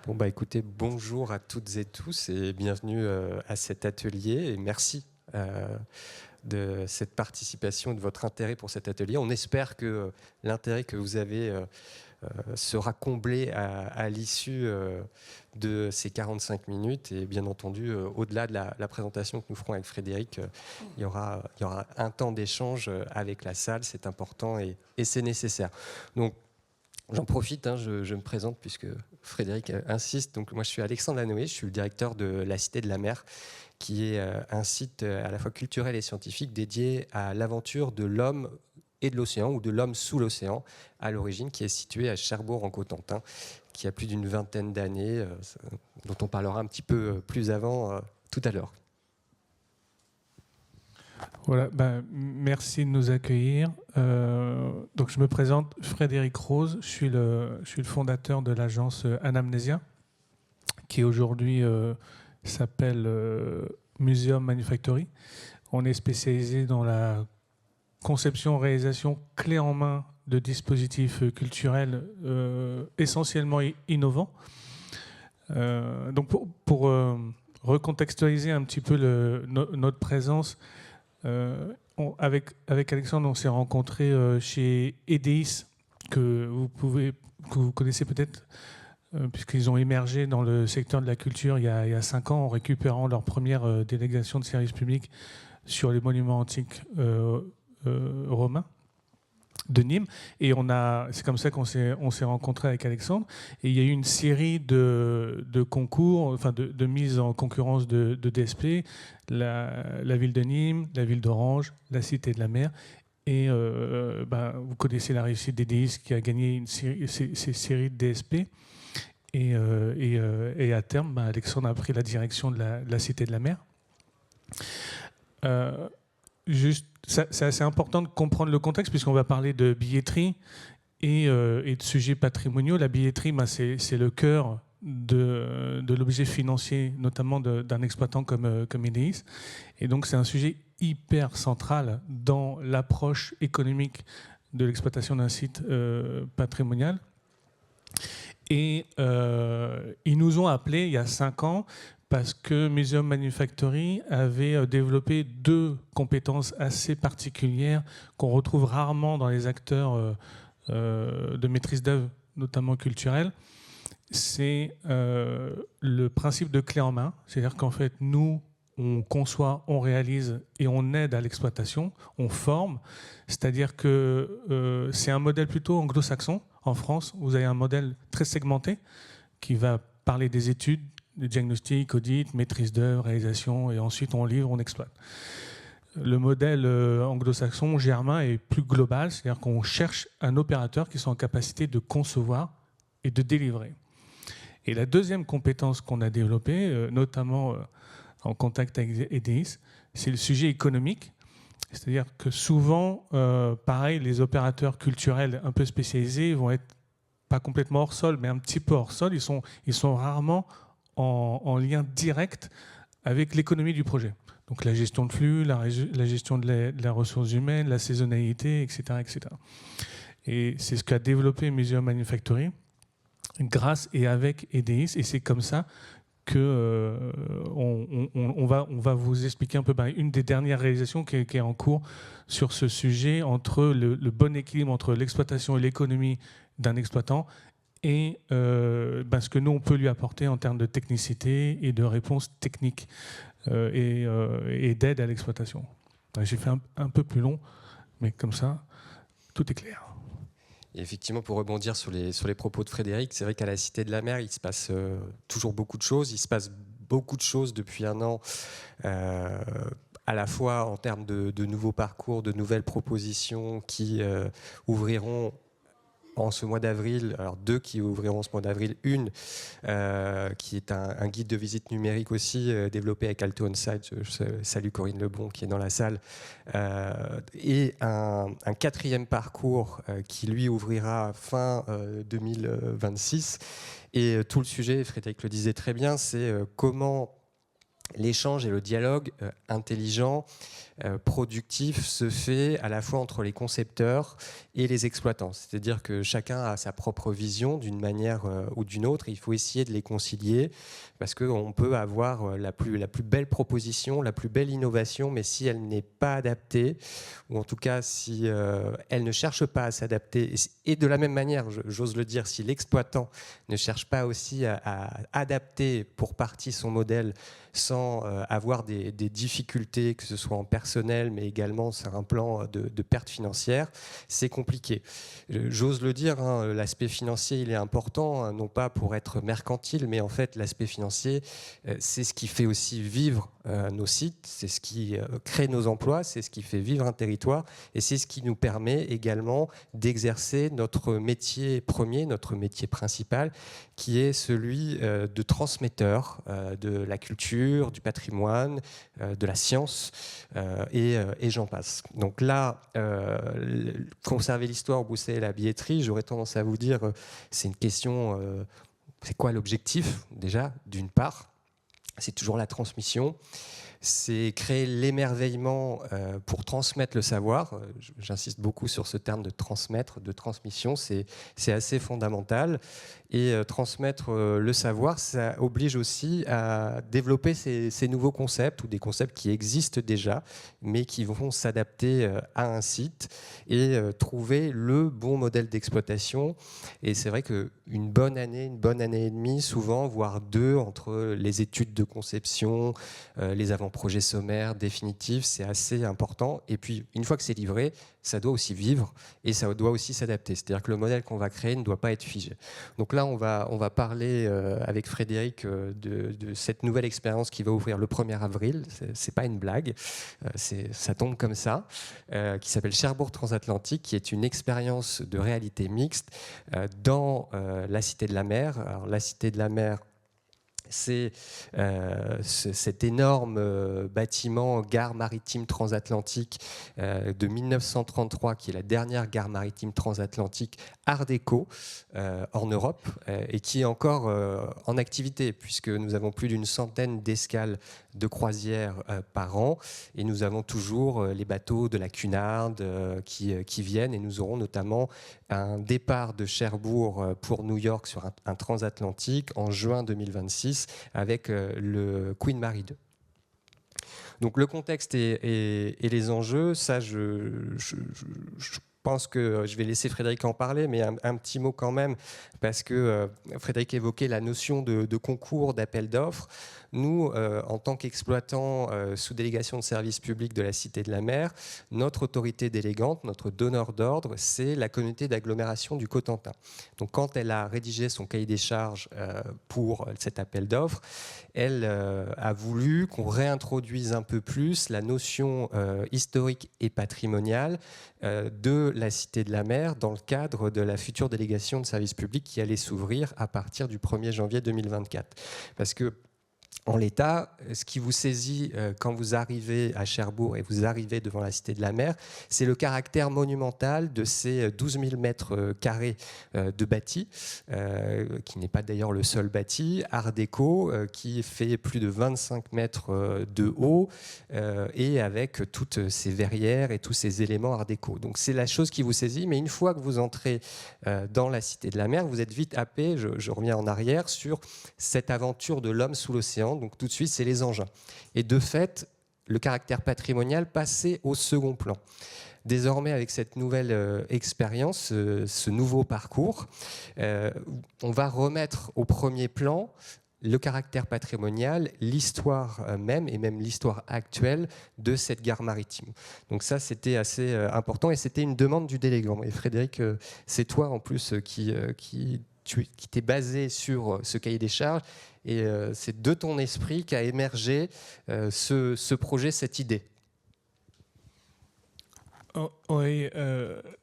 Bon, bah écoutez, bonjour à toutes et tous et bienvenue à cet atelier et merci de cette participation et de votre intérêt pour cet atelier. On espère que l'intérêt que vous avez sera comblé à l'issue de ces 45 minutes et bien entendu, au-delà de la présentation que nous ferons avec Frédéric, il y aura un temps d'échange avec la salle, c'est important et c'est nécessaire. Donc, j'en profite, je me présente puisque Frédéric insiste. Donc, moi, je suis Alexandre Lanoé, je suis le directeur de la Cité de la Mer, qui est un site à la fois culturel et scientifique dédié à l'aventure de l'homme et de l'océan, ou de l'homme sous l'océan, à l'origine, qui est situé à Cherbourg en Cotentin, qui a plus d'une vingtaine d'années, dont on parlera un petit peu plus avant tout à l'heure. Voilà, merci de nous accueillir. Donc je me présente, Frédéric Rose, je suis le fondateur de l'agence Anamnesia, qui aujourd'hui s'appelle Museum Manufactory. On est spécialisé dans la conception, réalisation clé en main de dispositifs culturels essentiellement innovants. Donc pour recontextualiser un petit peu notre présence, avec Alexandre, on s'est rencontrés chez Edeis, que vous connaissez peut-être, puisqu'ils ont émergé dans le secteur de la culture il y a 5 ans en récupérant leur première délégation de service public sur les monuments antiques romains de Nîmes. Et c'est comme ça qu'on s'est rencontrés avec Alexandre. Et il y a eu une série de concours, enfin de mise en concurrence de DSP, la ville de Nîmes, la ville d'Orange, la Cité de la Mer. Et vous connaissez la réussite d'Edeis qui a gagné ces séries de DSP. Et à terme, Alexandre a pris la direction de la Cité de la Mer. C'est assez important de comprendre le contexte puisqu'on va parler de billetterie et de sujets patrimoniaux. La billetterie, c'est le cœur de l'objet financier, notamment d'un exploitant comme Edeis. Et donc c'est un sujet hyper central dans l'approche économique de l'exploitation d'un site patrimonial. Et ils nous ont appelés il y a 5 ans parce que Museum Manufactory avait développé 2 compétences assez particulières qu'on retrouve rarement dans les acteurs de maîtrise d'œuvre, notamment culturels. C'est le principe de clé en main, c'est-à-dire qu'en fait, nous, on conçoit, on réalise et on aide à l'exploitation, on forme, c'est-à-dire que c'est un modèle plutôt anglo-saxon. En France, vous avez un modèle très segmenté qui va parler des études, de diagnostic, audit, maîtrise d'œuvre, réalisation, et ensuite on livre, on exploite. Le modèle anglo-saxon, germain, est plus global, c'est-à-dire qu'on cherche un opérateur qui soit en capacité de concevoir et de délivrer. Et la deuxième compétence qu'on a développée, notamment en contact avec Edeis, c'est le sujet économique. C'est-à-dire que souvent, pareil, les opérateurs culturels un peu spécialisés vont être pas complètement hors sol, mais un petit peu hors sol. Ils sont rarement en lien direct avec l'économie du projet. Donc la gestion de flux, la gestion de la ressource humaine, la saisonnalité, etc. etc. Et c'est ce qu'a développé Museum Manufactory grâce et avec Edeis. Et c'est comme ça que on va vous expliquer un peu une des dernières réalisations qui est en cours sur ce sujet, entre le bon équilibre entre l'exploitation et l'économie d'un exploitant et ce que nous, on peut lui apporter en termes de technicité et de réponse technique et d'aide à l'exploitation. J'ai fait un peu plus long, mais comme ça, tout est clair. Et effectivement, pour rebondir sur les propos de Frédéric, c'est vrai qu'à la Cité de la Mer, il se passe toujours beaucoup de choses. Il se passe beaucoup de choses depuis 1 an, à la fois en termes de nouveaux parcours, de nouvelles propositions qui ouvriront en ce mois d'avril, alors 2 qui ouvriront ce mois d'avril, une qui est un guide de visite numérique aussi développé avec Alto Onsite, je salue Corinne Lebon qui est dans la salle, et un 4e parcours qui lui ouvrira fin 2026. Et tout le sujet, Frédéric le disait très bien, c'est comment l'échange et le dialogue intelligent, productif se fait à la fois entre les concepteurs et les exploitants. C'est-à-dire que chacun a sa propre vision d'une manière ou d'une autre. Il faut essayer de les concilier parce qu'on peut avoir la plus belle proposition, la plus belle innovation, mais si elle n'est pas adaptée, ou en tout cas si elle ne cherche pas à s'adapter, et de la même manière, j'ose le dire, si l'exploitant ne cherche pas aussi à adapter pour partie son modèle sans avoir des difficultés, que ce soit en personnel, mais également sur un plan de perte financière, c'est compliqué. J'ose le dire, hein, l'aspect financier, il est important, hein, non pas pour être mercantile, mais en fait, l'aspect financier, c'est ce qui fait aussi vivre nos sites, c'est ce qui crée nos emplois, c'est ce qui fait vivre un territoire, et c'est ce qui nous permet également d'exercer notre métier premier, notre métier principal, qui est celui de transmetteur de la culture, du patrimoine, de la science, et j'en passe. Donc là, conserver l'histoire, bousser la billetterie, j'aurais tendance à vous dire, c'est une question, c'est quoi l'objectif déjà, d'une part, c'est toujours la transmission. C'est créer l'émerveillement pour transmettre le savoir. J'insiste beaucoup sur ce terme de transmettre, de transmission, c'est assez fondamental. Et transmettre le savoir, ça oblige aussi à développer ces nouveaux concepts ou des concepts qui existent déjà, mais qui vont s'adapter à un site et trouver le bon modèle d'exploitation. Et c'est vrai qu'une bonne année et demie, souvent, voire deux, entre les études de conception, les avant-projets sommaires, définitifs, c'est assez important. Et puis, une fois que c'est livré, ça doit aussi vivre et ça doit aussi s'adapter. C'est-à-dire que le modèle qu'on va créer ne doit pas être figé. Donc là, on va parler avec Frédéric de cette nouvelle expérience qui va ouvrir le 1er avril. C'est pas une blague, ça tombe comme ça, qui s'appelle Cherbourg Transatlantique, qui est une expérience de réalité mixte dans la Cité de la Mer. Alors, la Cité de la Mer, c'est cet énorme bâtiment gare maritime transatlantique de 1933, qui est la dernière gare maritime transatlantique Art déco en Europe, et qui est encore en activité, puisque nous avons plus d'une centaine d'escales de croisière par an, et nous avons toujours les bateaux de la Cunard qui viennent, et nous aurons notamment un départ de Cherbourg pour New York sur un transatlantique en juin 2026 avec le Queen Mary 2. Donc le contexte et les enjeux, ça je pense que je vais laisser Frédéric en parler, mais un petit mot quand même, parce que Frédéric évoquait la notion de concours, d'appel d'offres. Nous, en tant qu'exploitants sous délégation de service public de la Cité de la Mer, notre autorité délégante, notre donneur d'ordre, c'est la communauté d'agglomération du Cotentin. Donc quand elle a rédigé son cahier des charges pour cet appel d'offres, elle a voulu qu'on réintroduise un peu plus la notion historique et patrimoniale de la Cité de la Mer dans le cadre de la future délégation de service public qui allait s'ouvrir à partir du 1er janvier 2024. Parce que en l'état, ce qui vous saisit quand vous arrivez à Cherbourg et vous arrivez devant la Cité de la Mer, c'est le caractère monumental de ces 12 000 mètres carrés de bâti, qui n'est pas d'ailleurs le seul bâti, Art déco, qui fait plus de 25 mètres de haut, et avec toutes ces verrières et tous ces éléments Art déco. Donc c'est la chose qui vous saisit, mais une fois que vous entrez dans la Cité de la Mer, vous êtes vite happé, je reviens en arrière, sur cette aventure de l'homme sous l'océan. Donc tout de suite, c'est les engins. Et de fait, le caractère patrimonial passait au second plan. Désormais, avec cette nouvelle expérience, ce nouveau parcours, on va remettre au premier plan le caractère patrimonial, l'histoire même, et même l'histoire actuelle de cette gare maritime. Donc ça, c'était assez important, et c'était une demande du délégant. Et Frédéric, c'est toi en plus qui t'es basé sur ce cahier des charges, et c'est de ton esprit qu'a émergé ce projet, cette idée. Oh, oui,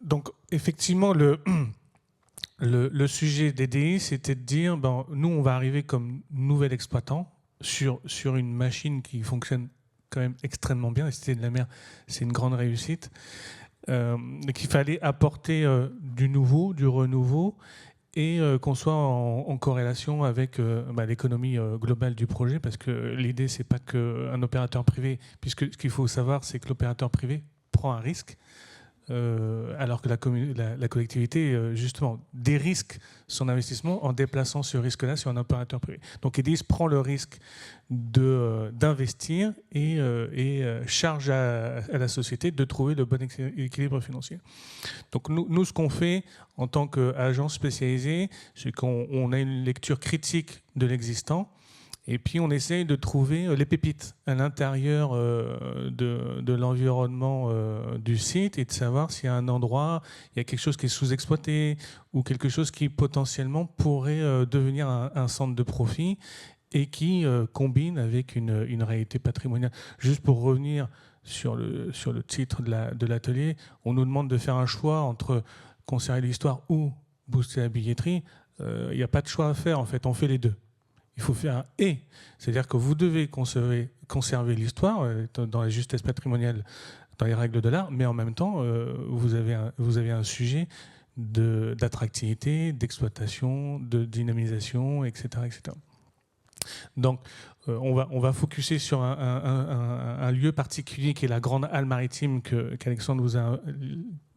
donc effectivement, le sujet d'EDI, c'était de dire, nous, on va arriver comme nouvel exploitant sur une machine qui fonctionne quand même extrêmement bien. La Cité de la Mer, c'est une grande réussite. Donc il fallait apporter du nouveau, du renouveau, et qu'on soit en corrélation avec l'économie globale du projet, parce que l'idée, c'est pas qu'un opérateur privé, puisque ce qu'il faut savoir, c'est que l'opérateur privé prend un risque, alors que la collectivité, justement, dérisque son investissement en déplaçant ce risque-là sur un opérateur privé. Donc EDIS prend le risque d'investir et charge à la société de trouver le bon équilibre financier. Donc nous, ce qu'on fait en tant qu'agence spécialisée, c'est qu'on a une lecture critique de l'existant, et puis on essaye de trouver les pépites à l'intérieur de l'environnement du site, et de savoir s'il y a un endroit, il y a quelque chose qui est sous-exploité, ou quelque chose qui potentiellement pourrait devenir un centre de profit, et qui combine avec une réalité patrimoniale. Juste pour revenir sur le titre de l'atelier, on nous demande de faire un choix entre conserver l'histoire ou booster la billetterie. Il n'y a pas de choix à faire, en fait, on fait les deux. Il faut faire un « et », c'est-à-dire que vous devez conserver l'histoire dans la justesse patrimoniale, dans les règles de l'art, mais en même temps, vous avez un sujet d'attractivité, d'exploitation, de dynamisation, etc. etc. Donc, on va focuser sur un lieu particulier qui est la grande halle maritime qu'Alexandre vous a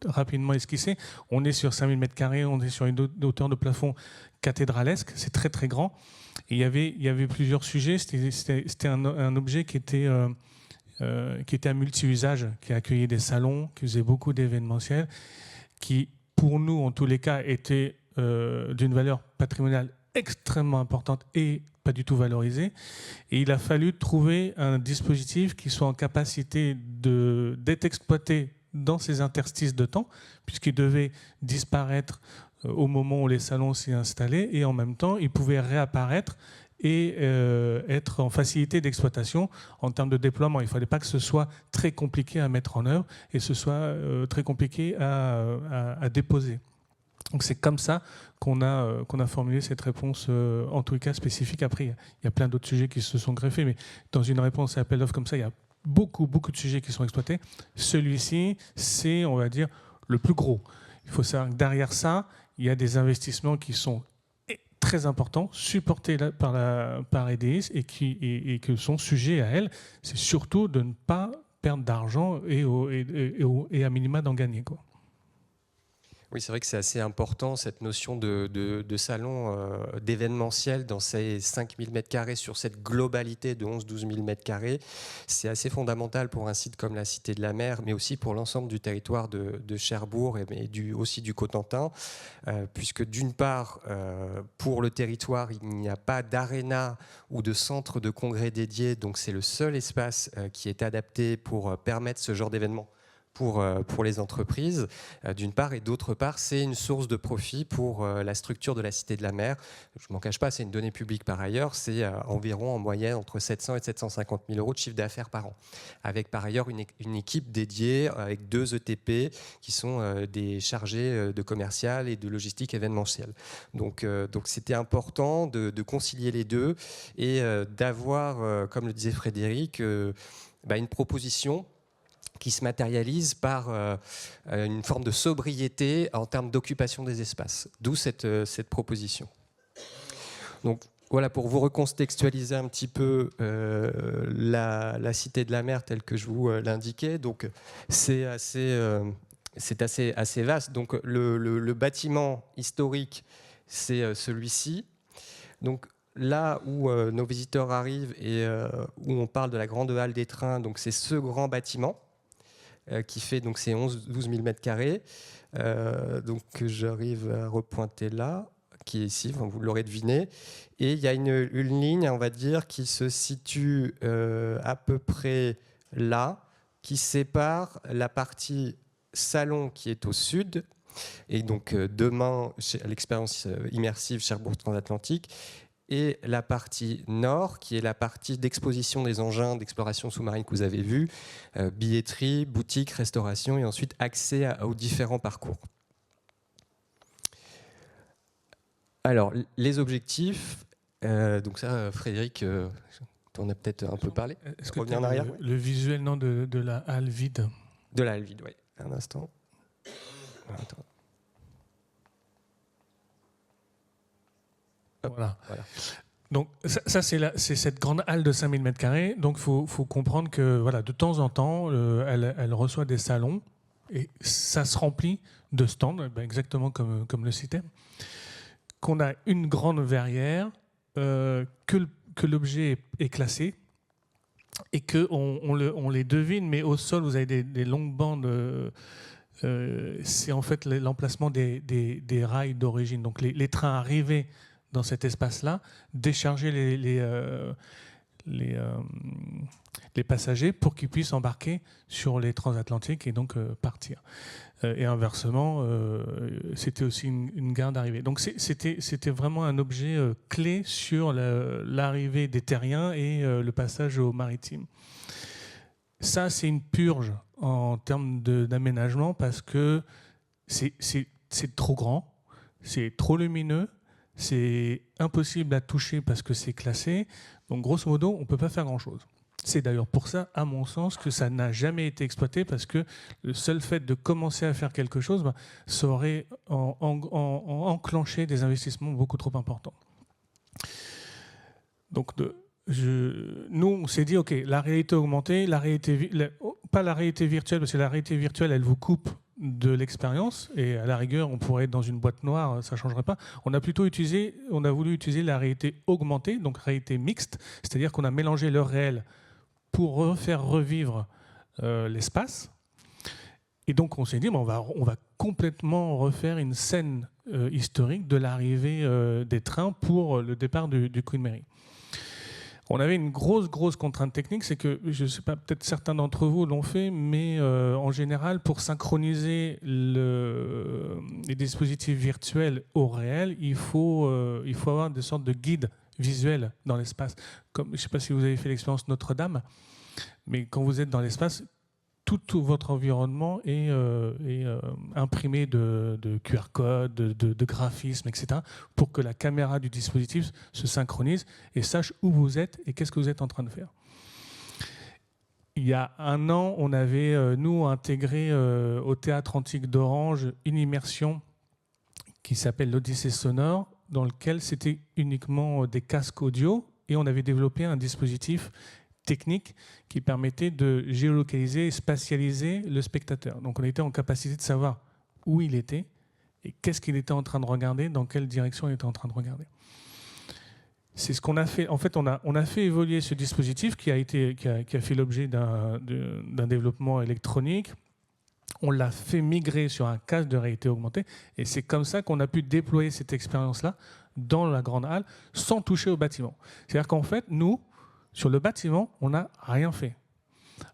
rapidement esquissé. On est sur 5000 m², on est sur une hauteur de plafond cathédralesque, c'est très très grand. Et il y avait plusieurs sujets. C'était un objet qui était à multi-usage, qui accueillait des salons, qui faisait beaucoup d'événementiels, qui, pour nous, en tous les cas, était d'une valeur patrimoniale extrêmement importante et pas du tout valorisée. Et il a fallu trouver un dispositif qui soit en capacité d'être exploité dans ces interstices de temps, puisqu'il devait disparaître au moment où les salons s'y installaient, et en même temps, il pouvait réapparaître et être en facilité d'exploitation en termes de déploiement. Il ne fallait pas que ce soit très compliqué à mettre en œuvre et ce soit très compliqué à déposer. Donc c'est comme ça qu'on a formulé cette réponse, en tous les cas spécifique. Après, il y a plein d'autres sujets qui se sont greffés, mais dans une réponse à appel d'offres comme ça, il y a beaucoup de sujets qui sont exploités. Celui-ci, c'est, on va dire, le plus gros. Il faut savoir que derrière ça, il y a des investissements qui sont très importants, supportés par EDIS et qui sont sujets à elle. C'est surtout de ne pas perdre d'argent et à minima d'en gagner, quoi. Oui, c'est vrai que c'est assez important, cette notion de salon, d'événementiel dans ces 5000 m² sur cette globalité de 11-12 000 m². C'est assez fondamental pour un site comme la Cité de la Mer, mais aussi pour l'ensemble du territoire de Cherbourg et aussi du Cotentin, puisque d'une part, pour le territoire, il n'y a pas d'aréna ou de centre de congrès dédié, donc c'est le seul espace qui est adapté pour permettre ce genre d'événement pour les entreprises, d'une part, et d'autre part, c'est une source de profit pour la structure de la Cité de la Mer. Je ne m'en cache pas, c'est une donnée publique par ailleurs, c'est environ en moyenne entre 700 et 750 000 euros de chiffre d'affaires par an, avec par ailleurs une équipe dédiée avec 2 ETP qui sont des chargés de commercial et de logistique événementielle. Donc c'était important de concilier les deux et d'avoir, comme le disait Frédéric, une proposition qui se matérialise par une forme de sobriété en termes d'occupation des espaces. D'où cette proposition. Donc voilà, pour vous recontextualiser un petit peu la Cité de la Mer telle que je vous l'indiquais. Donc c'est assez vaste. Donc le bâtiment historique, c'est celui-ci. Donc là où nos visiteurs arrivent et où on parle de la grande halle des trains, donc c'est ce grand bâtiment qui fait donc ces 11-12 000 m². Donc j'arrive à repointer là, qui est ici, vous l'aurez deviné. Et il y a une ligne, on va dire, qui se situe à peu près là, qui sépare la partie salon qui est au sud, et donc demain, à l'expérience immersive Cherbourg Transatlantique, et la partie nord, qui est la partie d'exposition des engins d'exploration sous-marine que vous avez vus, billetterie, boutique, restauration, et ensuite accès aux différents parcours. Alors, les objectifs, donc ça, Frédéric, tu en as peut-être un peu parlé. Est-ce que tu as le visuel de la halle vide? De la halle vide, oui. Un instant. Attends. Voilà. Donc ça c'est cette grande halle de 5000 m². Donc il faut comprendre que voilà, de temps en temps, elle reçoit des salons et ça se remplit de stands, exactement comme le citait, qu'on a une grande verrière, que l'objet est classé et qu'on les devine, mais au sol, vous avez des longues bandes. C'est en fait l'emplacement des rails d'origine. Donc les trains arrivaient dans cet espace-là, décharger les passagers pour qu'ils puissent embarquer sur les transatlantiques et donc partir. Et inversement, c'était aussi une gare d'arrivée. Donc c'était vraiment un objet clé sur l'arrivée des terriens et le passage au maritime. Ça, c'est une purge en termes d'aménagement parce que c'est trop grand, c'est trop lumineux, c'est impossible à toucher parce que c'est classé. Donc, grosso modo, on ne peut pas faire grand-chose. C'est d'ailleurs pour ça, à mon sens, que ça n'a jamais été exploité parce que le seul fait de commencer à faire quelque chose, ça aurait enclenché des investissements beaucoup trop importants. Donc, nous, on s'est dit, OK, la réalité augmentée, pas la réalité virtuelle, parce que la réalité virtuelle, elle vous coupe de l'expérience, et à la rigueur, on pourrait être dans une boîte noire, ça ne changerait pas. On a voulu utiliser la réalité augmentée, donc réalité mixte, c'est-à-dire qu'on a mélangé le réel pour faire revivre l'espace. Et donc, on s'est dit, on va complètement refaire une scène historique de l'arrivée des trains pour le départ du Queen Mary. On avait une grosse contrainte technique, c'est que, je ne sais pas, peut-être certains d'entre vous l'ont fait, mais en général, pour synchroniser les dispositifs virtuels au réel, il faut avoir des sortes de guides visuels dans l'espace. Comme, je ne sais pas si vous avez fait l'expérience Notre-Dame, mais quand vous êtes dans l'espace, tout votre environnement est imprimé de QR code, de graphismes, etc., pour que la caméra du dispositif se synchronise et sache où vous êtes et qu'est-ce que vous êtes en train de faire. Il y a un an, on avait, nous, intégré au Théâtre Antique d'Orange une immersion qui s'appelle l'Odyssée sonore, dans lequel c'était uniquement des casques audio, et on avait développé un dispositif technique qui permettait de géolocaliser et spatialiser le spectateur. Donc on était en capacité de savoir où il était et qu'est-ce qu'il était en train de regarder, dans quelle direction il était en train de regarder. C'est ce qu'on a fait. En fait, on a fait évoluer ce dispositif qui a fait l'objet d'un développement électronique. On l'a fait migrer sur un casque de réalité augmentée et c'est comme ça qu'on a pu déployer cette expérience-là dans la grande halle sans toucher au bâtiment. C'est-à-dire qu'en fait, nous, sur le bâtiment, on n'a rien fait.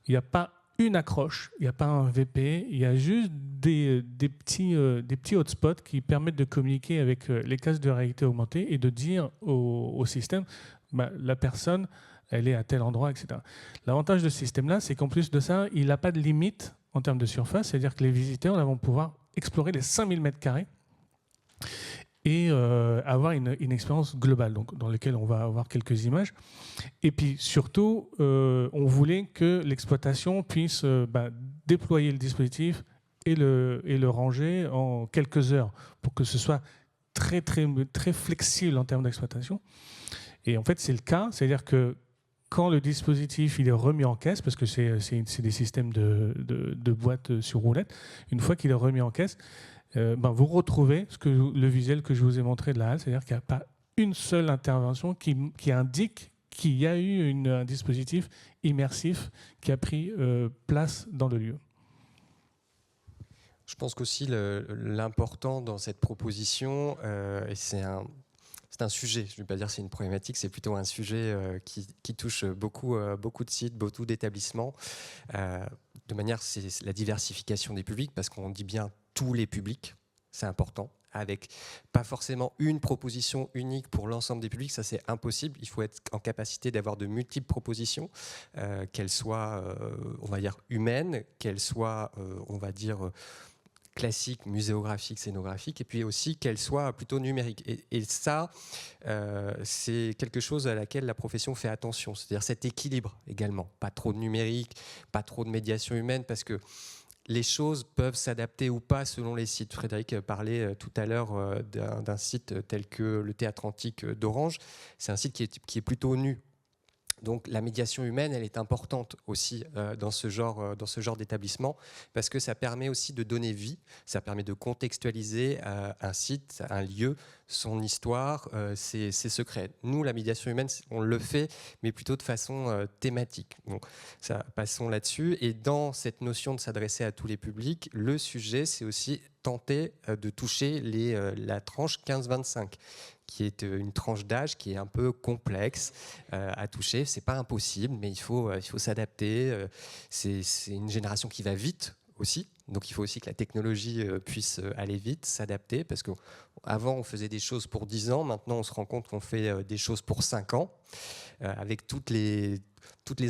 Il n'y a pas une accroche, il n'y a pas un VP, il y a juste des petits hotspots qui permettent de communiquer avec les casques de réalité augmentée et de dire au système, la personne, elle est à tel endroit, etc. L'avantage de ce système-là, c'est qu'en plus de ça, il n'a pas de limite en termes de surface, c'est-à-dire que les visiteurs vont pouvoir explorer les 5000 m² et avoir une expérience globale, donc, dans laquelle on va avoir quelques images. Et puis surtout, on voulait que l'exploitation puisse déployer le dispositif et le ranger en quelques heures pour que ce soit très flexible en termes d'exploitation. Et en fait, c'est le cas, c'est-à-dire que quand le dispositif il est remis en caisse, parce que c'est des systèmes de boîtes sur roulette, une fois qu'il est remis en caisse, vous retrouvez le visuel que je vous ai montré de la halle, c'est-à-dire qu'il n'y a pas une seule intervention qui indique qu'il y a eu un dispositif immersif qui a pris place dans le lieu. Je pense qu'aussi l'important dans cette proposition, et c'est un sujet, je ne vais pas dire c'est une problématique, c'est plutôt un sujet qui touche beaucoup de sites, beaucoup d'établissements. De manière, c'est la diversification des publics, parce qu'on dit bien tous les publics, c'est important, avec pas forcément une proposition unique pour l'ensemble des publics, ça c'est impossible. Il faut être en capacité d'avoir de multiples propositions, qu'elles soient, on va dire, humaines, qu'elles soient, on va dire, classiques, muséographiques, scénographiques, et puis aussi qu'elles soient plutôt numériques. Et ça, c'est quelque chose à laquelle la profession fait attention, c'est-à-dire cet équilibre également. Pas trop de numérique, pas trop de médiation humaine, parce que les choses peuvent s'adapter ou pas selon les sites. Frédéric parlait tout à l'heure d'un site tel que le Théâtre Antique d'Orange. C'est un site qui est plutôt nu. Donc la médiation humaine, elle est importante aussi dans ce genre d'établissement, parce que ça permet aussi de donner vie, ça permet de contextualiser un site, un lieu, son histoire, ses secrets. Nous, la médiation humaine, on le fait, mais plutôt de façon thématique. Donc passons là-dessus. Et dans cette notion de s'adresser à tous les publics, le sujet, c'est aussi tenter de toucher la tranche 15-25. Qui est une tranche d'âge qui est un peu complexe à toucher. C'est pas impossible, mais il faut s'adapter. C'est une génération qui va vite aussi, donc il faut aussi que la technologie puisse aller vite, s'adapter, parce qu'avant on faisait des choses pour 10 ans, maintenant on se rend compte qu'on fait des choses pour 5 ans, avec toutes les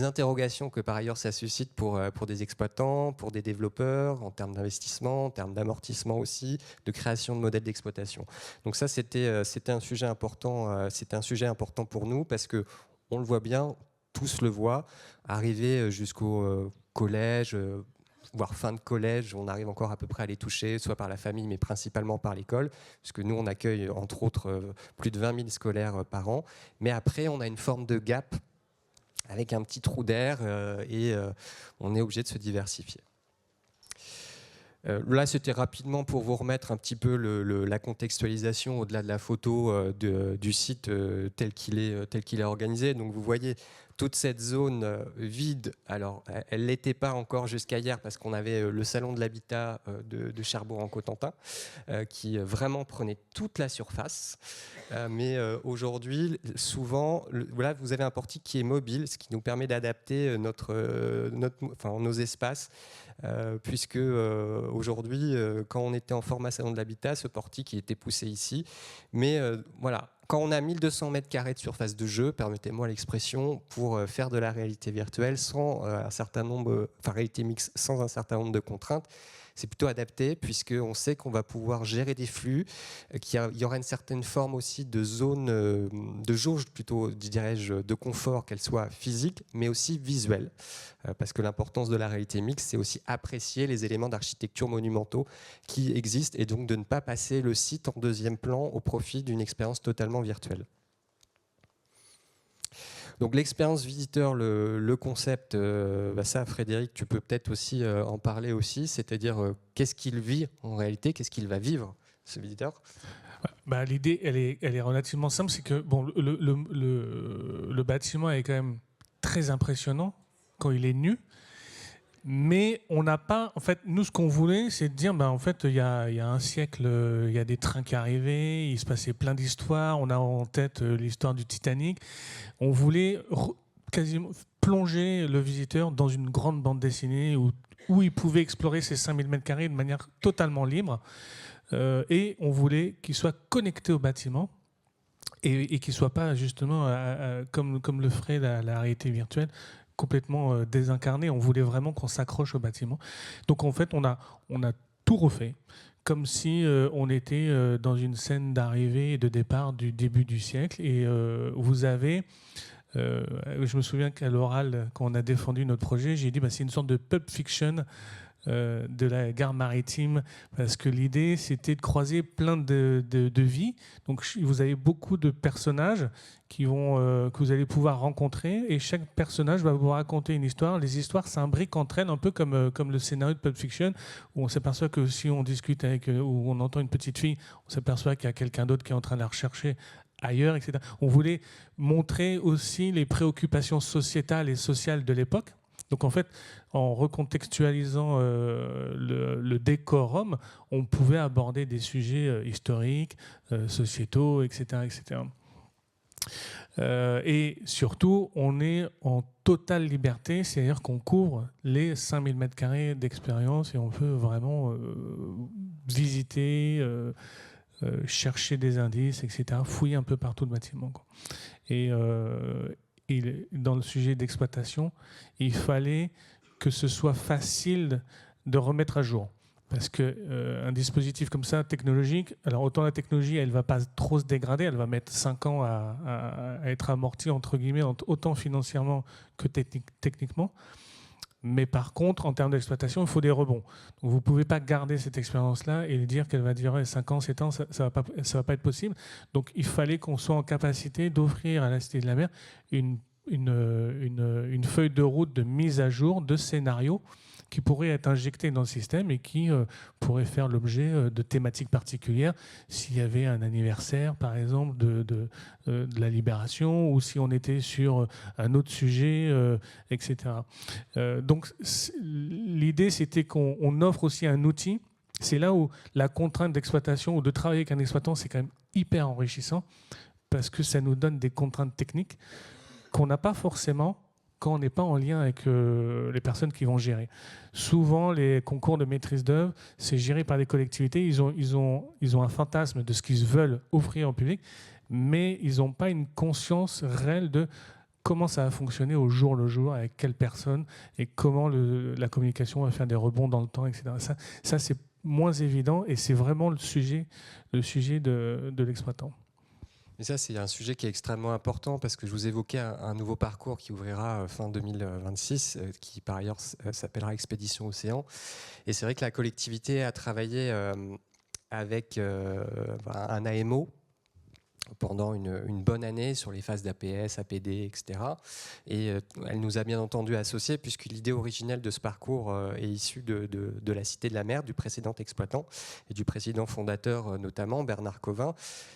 interrogations que par ailleurs ça suscite pour des exploitants, pour des développeurs, en termes d'investissement, en termes d'amortissement aussi, de création de modèles d'exploitation. Donc ça, c'était un sujet important pour nous, parce que on le voit bien, tous le voient, arriver jusqu'au collège, voire fin de collège, on arrive encore à peu près à les toucher, soit par la famille, mais principalement par l'école, puisque nous, on accueille entre autres plus de 20 000 scolaires par an. Mais après, on a une forme de gap avec un petit trou d'air et on est obligé de se diversifier. Là, c'était rapidement pour vous remettre un petit peu la contextualisation au-delà de la photo du site tel qu'il est organisé. Donc vous voyez toute cette zone vide. Alors, elle ne l'était pas encore jusqu'à hier, parce qu'on avait le salon de l'habitat de Cherbourg-en-Cotentin qui vraiment prenait toute la surface. Mais aujourd'hui, souvent, voilà, vous avez un portique qui est mobile, ce qui nous permet d'adapter nos espaces. Puisque aujourd'hui, quand on était en format salon de l'habitat, ce portique était poussé ici. Mais voilà, quand on a 1200 mètres carrés de surface de jeu, permettez-moi l'expression, pour faire de la réalité virtuelle sans réalité mixte sans un certain nombre de contraintes, c'est plutôt adapté, puisqu'on sait qu'on va pouvoir gérer des flux, qu'il y aura une certaine forme aussi de zone, de jauge plutôt, dirais-je, de confort, qu'elle soit physique, mais aussi visuelle. Parce que l'importance de la réalité mixte, c'est aussi apprécier les éléments d'architecture monumentaux qui existent, et donc de ne pas passer le site en deuxième plan au profit d'une expérience totalement virtuelle. Donc l'expérience visiteur, le concept, ça Frédéric, tu peux peut-être aussi en parler aussi, c'est-à-dire qu'est-ce qu'il vit en réalité, qu'est-ce qu'il va vivre, ce visiteur? L'idée, elle est relativement simple, c'est que bon, le bâtiment est quand même très impressionnant quand il est nu, mais on n'a pas, en fait, nous ce qu'on voulait, c'est de dire, en fait, il y a un siècle, il y a des trains qui arrivaient, il se passait plein d'histoires, on a en tête l'histoire du Titanic. On voulait quasiment plonger le visiteur dans une grande bande dessinée où il pouvait explorer ces 5000 mètres carrés de manière totalement libre. Et on voulait qu'il soit connecté au bâtiment et qu'il ne soit pas justement, comme le ferait la réalité virtuelle, complètement désincarné. On voulait vraiment qu'on s'accroche au bâtiment. Donc en fait, on a tout refait, comme si on était dans une scène d'arrivée et de départ du début du siècle. Et vous avez... je me souviens qu'à l'oral, quand on a défendu notre projet, j'ai dit c'est une sorte de Pulp Fiction de la gare maritime, parce que l'idée, c'était de croiser plein de vies. Donc vous avez beaucoup de personnages que vous allez pouvoir rencontrer, et chaque personnage va vous raconter une histoire. Les histoires s'imbriquent entre elles, un peu comme le scénario de Pulp Fiction, où on s'aperçoit que si on discute où on entend une petite fille, on s'aperçoit qu'il y a quelqu'un d'autre qui est en train de la rechercher ailleurs, etc. On voulait montrer aussi les préoccupations sociétales et sociales de l'époque. Donc en fait, en recontextualisant le décorum, on pouvait aborder des sujets historiques, sociétaux, etc. etc. Et surtout, on est en totale liberté, c'est-à-dire qu'on couvre les 5000 mètres carrés d'expérience et on peut vraiment visiter, chercher des indices, etc., fouiller un peu partout le bâtiment, quoi. Et dans le sujet d'exploitation, il fallait que ce soit facile de remettre à jour. Parce qu'un dispositif comme ça, technologique, alors autant la technologie, elle ne va pas trop se dégrader, elle va mettre 5 ans à être amortie, entre guillemets, autant financièrement que techniquement. Mais par contre, en termes d'exploitation, il faut des rebonds. Donc vous ne pouvez pas garder cette expérience-là et dire qu'elle va durer 5 ans, 7 ans, ça ne va pas être possible. Donc il fallait qu'on soit en capacité d'offrir à la Cité de la Mer une feuille de route de mise à jour de scénarios qui pourraient être injectés dans le système et qui pourraient faire l'objet de thématiques particulières s'il y avait un anniversaire, par exemple, de la libération, ou si on était sur un autre sujet, etc. Donc l'idée, c'était qu'on offre aussi un outil. C'est là où la contrainte d'exploitation ou de travailler avec un exploitant, c'est quand même hyper enrichissant parce que ça nous donne des contraintes techniques qu'on n'a pas forcément quand on n'est pas en lien avec les personnes qui vont gérer. Souvent, les concours de maîtrise d'œuvre, c'est géré par des collectivités. Ils ont un fantasme de ce qu'ils veulent offrir au public, mais ils n'ont pas une conscience réelle de comment ça va fonctionner au jour le jour, avec quelle personne, et comment la communication va faire des rebonds dans le temps, etc. Ça c'est moins évident, et c'est vraiment le sujet de l'exploitant. Et ça, c'est un sujet qui est extrêmement important parce que je vous évoquais un nouveau parcours qui ouvrira fin 2026, qui par ailleurs s'appellera Expédition Océan. Et c'est vrai que la collectivité a travaillé avec un AMO pendant une bonne année sur les phases d'APS, APD, etc. Et elle nous a bien entendu associés puisque l'idée originelle de ce parcours est issue de la Cité de la Mer, du précédent exploitant et du président fondateur notamment, Bernard Covin.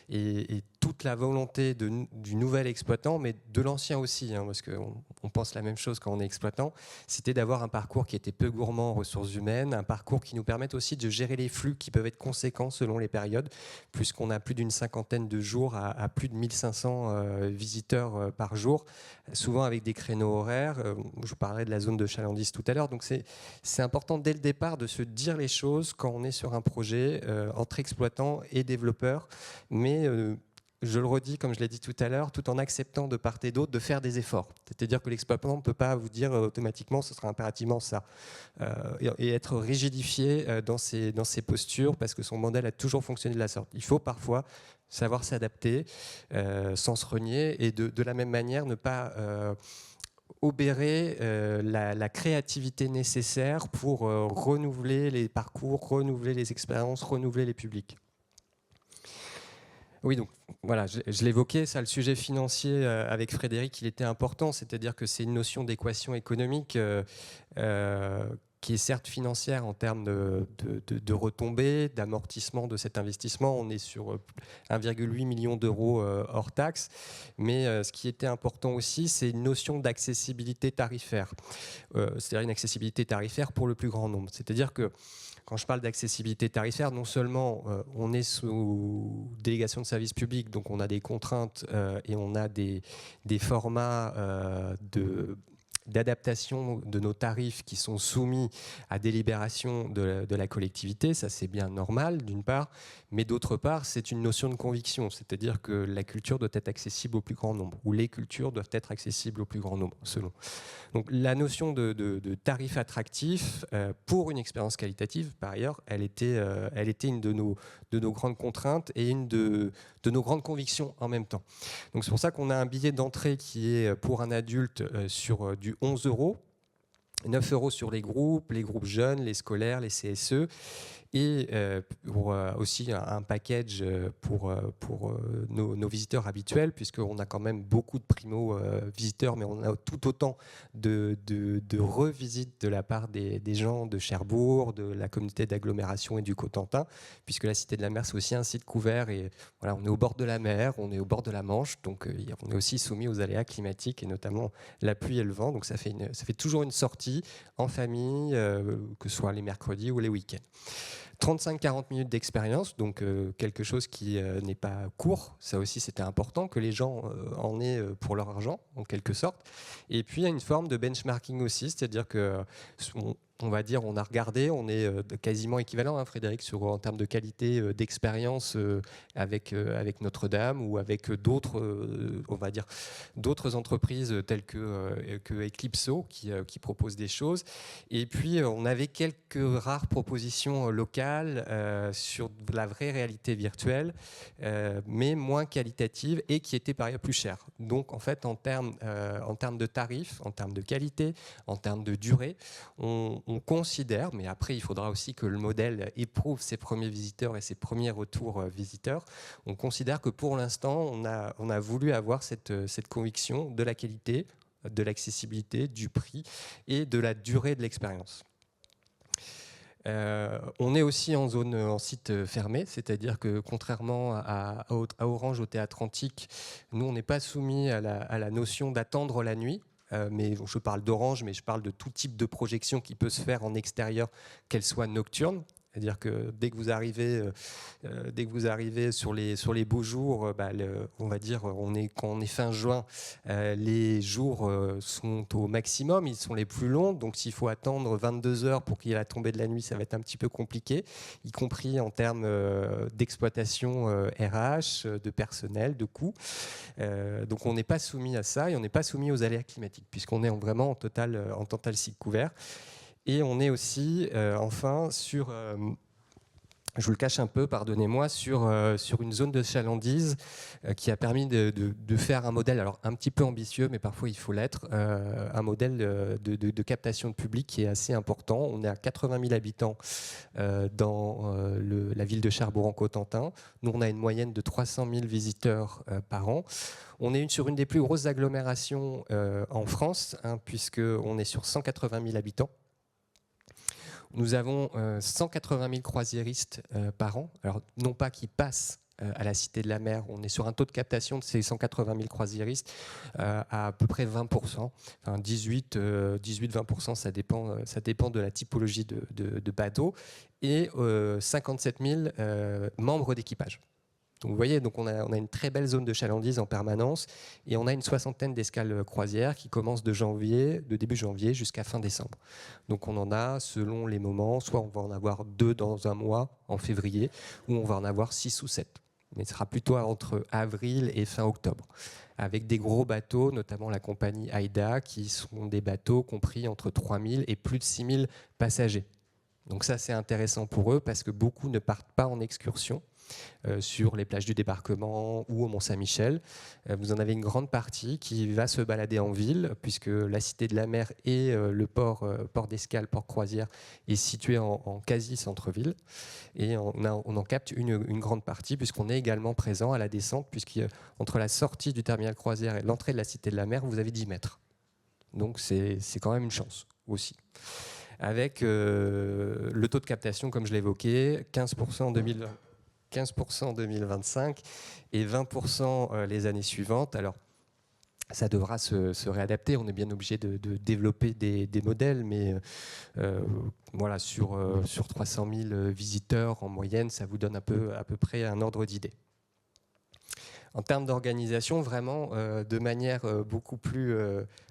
Et toute la volonté du nouvel exploitant, mais de l'ancien aussi, hein, parce qu'on pense la même chose quand on est exploitant, c'était d'avoir un parcours qui était peu gourmand en ressources humaines, un parcours qui nous permette aussi de gérer les flux qui peuvent être conséquents selon les périodes, puisqu'on a plus d'une cinquantaine de jours à plus de 1500 visiteurs par jour, souvent avec des créneaux horaires. Je parlais de la zone de chalandise tout à l'heure, donc c'est important dès le départ de se dire les choses quand on est sur un projet entre exploitant et développeur, mais je le redis, comme je l'ai dit tout à l'heure, tout en acceptant de part et d'autre de faire des efforts. C'est-à-dire que l'exploitant ne peut pas vous dire automatiquement ce sera impérativement ça. Et être rigidifié dans ses postures parce que son modèle a toujours fonctionné de la sorte. Il faut parfois savoir s'adapter sans se renier et de la même manière ne pas obérer la créativité nécessaire pour renouveler les parcours, renouveler les expériences, renouveler les publics. Oui, donc voilà, je l'évoquais, ça, le sujet financier avec Frédéric, il était important, c'est-à-dire que c'est une notion d'équation économique qui est certes financière en termes de retombées, d'amortissement de cet investissement. On est sur 1,8 million d'euros hors taxe, mais ce qui était important aussi, c'est une notion d'accessibilité tarifaire, c'est-à-dire une accessibilité tarifaire pour le plus grand nombre. C'est-à-dire que quand je parle d'accessibilité tarifaire, non seulement on est sous délégation de service public, donc on a des contraintes et on a des formats d'adaptation de nos tarifs qui sont soumis à délibération de la collectivité, ça c'est bien normal d'une part, mais d'autre part c'est une notion de conviction, c'est-à-dire que la culture doit être accessible au plus grand nombre, ou les cultures doivent être accessibles au plus grand nombre, selon. Donc la notion de tarif attractif pour une expérience qualitative, par ailleurs, elle était une de nos grandes contraintes et une de nos grandes convictions en même temps. Donc c'est pour ça qu'on a un billet d'entrée qui est pour un adulte sur du 11 €, 9 € sur les groupes jeunes, les scolaires, les CSE, et pour aussi un package pour nos visiteurs habituels, puisqu'on a quand même beaucoup de primo-visiteurs, mais on a tout autant de revisites de la part des gens de Cherbourg, de la communauté d'agglomération et du Cotentin, puisque la Cité de la Mer, c'est aussi un site couvert, et voilà, on est au bord de la mer, on est au bord de la Manche, donc on est aussi soumis aux aléas climatiques, et notamment la pluie et le vent, donc ça fait toujours une sortie en famille, que ce soit les mercredis ou les week-ends. 35-40 minutes d'expérience, donc quelque chose qui n'est pas court. Ça aussi, c'était important que les gens en aient pour leur argent, en quelque sorte. Et puis, il y a une forme de benchmarking aussi, c'est-à-dire que on va dire, on a regardé, on est quasiment équivalent, hein, Frédéric, en termes de qualité d'expérience avec Notre-Dame ou avec d'autres, on va dire, d'autres entreprises telles que Eclipso qui proposent des choses. Et puis, on avait quelques rares propositions locales sur la vraie réalité virtuelle, mais moins qualitatives et qui étaient par ailleurs plus chères. Donc, en fait, en termes de tarifs, en termes de qualité, en termes de durée, on considère, mais après il faudra aussi que le modèle éprouve ses premiers visiteurs et ses premiers retours visiteurs, on considère que pour l'instant on a voulu avoir cette conviction de la qualité, de l'accessibilité, du prix et de la durée de l'expérience. On est aussi en site fermé, c'est-à-dire que contrairement à Orange, au Théâtre Antique, nous on n'est pas soumis à la notion d'attendre la nuit. Mais je parle d'Orange, mais je parle de tout type de projection qui peut se faire en extérieur, qu'elle soit nocturne. C'est-à-dire que dès que vous arrivez sur les beaux jours, on va dire, quand on est fin juin, les jours sont au maximum, ils sont les plus longs. Donc s'il faut attendre 22 heures pour qu'il y ait la tombée de la nuit, ça va être un petit peu compliqué, y compris en termes d'exploitation RH, de personnel, de coûts. Donc on n'est pas soumis à ça et on n'est pas soumis aux aléas climatiques, puisqu'on est vraiment en total cycle couvert. Et on est aussi, enfin, sur, je vous le cache un peu, pardonnez-moi, sur une zone de chalandise qui a permis de faire un modèle, alors un petit peu ambitieux, mais parfois il faut l'être, un modèle de captation de public qui est assez important. On est à 80 000 habitants dans la ville de Cherbourg-en-Cotentin. Nous, on a une moyenne de 300 000 visiteurs par an. On est sur une des plus grosses agglomérations en France, hein, puisqu'on est sur 180 000 habitants. Nous avons 180 000 croisiéristes par an. Alors, non pas qui passent à la Cité de la Mer, on est sur un taux de captation de ces 180 000 croisiéristes à peu près 20%, enfin 18-20%, ça dépend de la typologie de bateau, et 57 000 membres d'équipage. Donc vous voyez, donc on a une très belle zone de chalandise en permanence et on a une 60aine d'escales croisières qui commencent de début janvier jusqu'à fin décembre. Donc on en a selon les moments, soit on va en avoir 2 dans un mois en février, ou on va en avoir 6 ou 7. Mais ce sera plutôt entre avril et fin octobre, avec des gros bateaux, notamment la compagnie AIDA, qui sont des bateaux compris entre 3 000 et plus de 6 000 passagers. Donc ça c'est intéressant pour eux parce que beaucoup ne partent pas en excursion sur les plages du débarquement ou au Mont-Saint-Michel. Vous en avez une grande partie qui va se balader en ville, puisque la Cité de la Mer et le port d'escale, port croisière, est situé en quasi-centre-ville. Et on en capte une grande partie, puisqu'on est également présent à la descente, puisqu'entre la sortie du terminal croisière et l'entrée de la Cité de la Mer, vous avez 10 mètres. Donc c'est quand même une chance aussi. Avec le taux de captation, comme je l'évoquais, 15% en 2020. 15% en 2025 et 20% les années suivantes. Alors, ça devra se réadapter. On est bien obligé de développer des modèles, mais voilà, sur 300 000 visiteurs en moyenne, ça vous donne à peu près un ordre d'idée. En termes d'organisation, vraiment, de manière beaucoup plus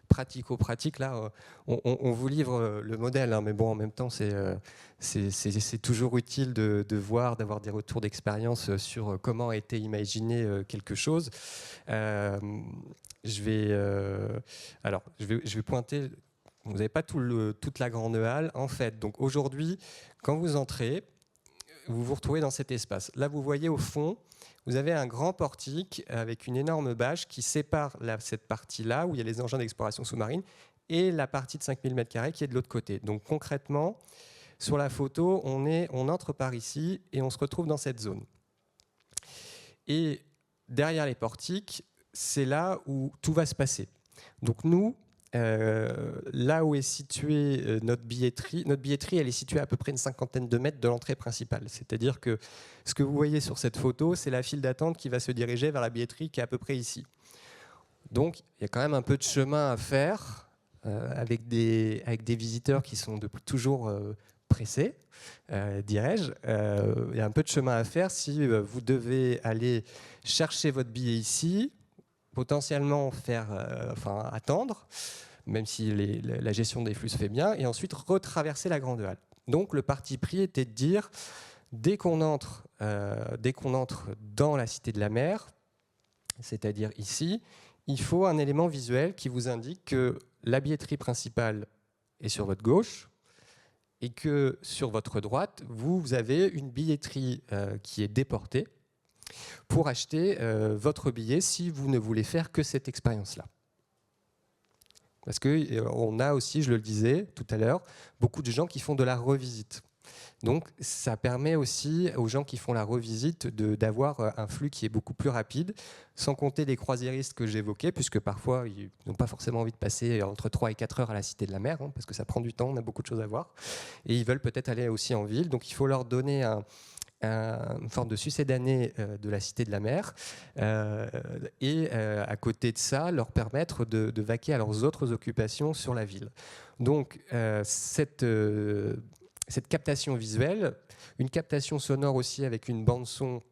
pratico-pratique, là, on vous livre le modèle, hein, mais bon, en même temps, c'est toujours utile de voir, d'avoir des retours d'expérience sur comment a été imaginé quelque chose. Je vais pointer. Vous n'avez pas toute la grande halle, en fait. Donc aujourd'hui, quand vous entrez, vous vous retrouvez dans cet espace. Là, vous voyez au fond, vous avez un grand portique avec une énorme bâche qui sépare cette partie-là où il y a les engins d'exploration sous-marine et la partie de 5000 m² qui est de l'autre côté. Donc concrètement, sur la photo, on entre par ici et on se retrouve dans cette zone. Et derrière les portiques, c'est là où tout va se passer. Donc nous, là où est située notre billetterie, elle est située à peu près une 50aine de mètres de l'entrée principale. C'est-à-dire que ce que vous voyez sur cette photo, c'est la file d'attente qui va se diriger vers la billetterie qui est à peu près ici. Donc il y a quand même un peu de chemin à faire avec des visiteurs qui sont toujours pressés, dirais-je. Il y a un peu de chemin à faire si vous devez aller chercher votre billet ici, potentiellement attendre. même si la gestion des flux se fait bien, et ensuite retraverser la Grande Halle. Donc le parti pris était de dire, dès qu'on entre dans la Cité de la Mer, c'est-à-dire ici, il faut un élément visuel qui vous indique que la billetterie principale est sur votre gauche, et que sur votre droite, vous avez une billetterie qui est déportée pour acheter votre billet si vous ne voulez faire que cette expérience-là. Parce qu'on a aussi, je le disais tout à l'heure, beaucoup de gens qui font de la revisite. Donc ça permet aussi aux gens qui font la revisite d'avoir un flux qui est beaucoup plus rapide, sans compter les croisiéristes que j'évoquais, puisque parfois ils n'ont pas forcément envie de passer entre 3 et 4 heures à la Cité de la Mer, parce que ça prend du temps, on a beaucoup de choses à voir, et ils veulent peut-être aller aussi en ville, donc il faut leur donner une forme de succédané de la Cité de la Mer, et à côté de ça, leur permettre de vaquer à leurs autres occupations sur la ville. Donc cette captation visuelle, une captation sonore aussi avec une bande son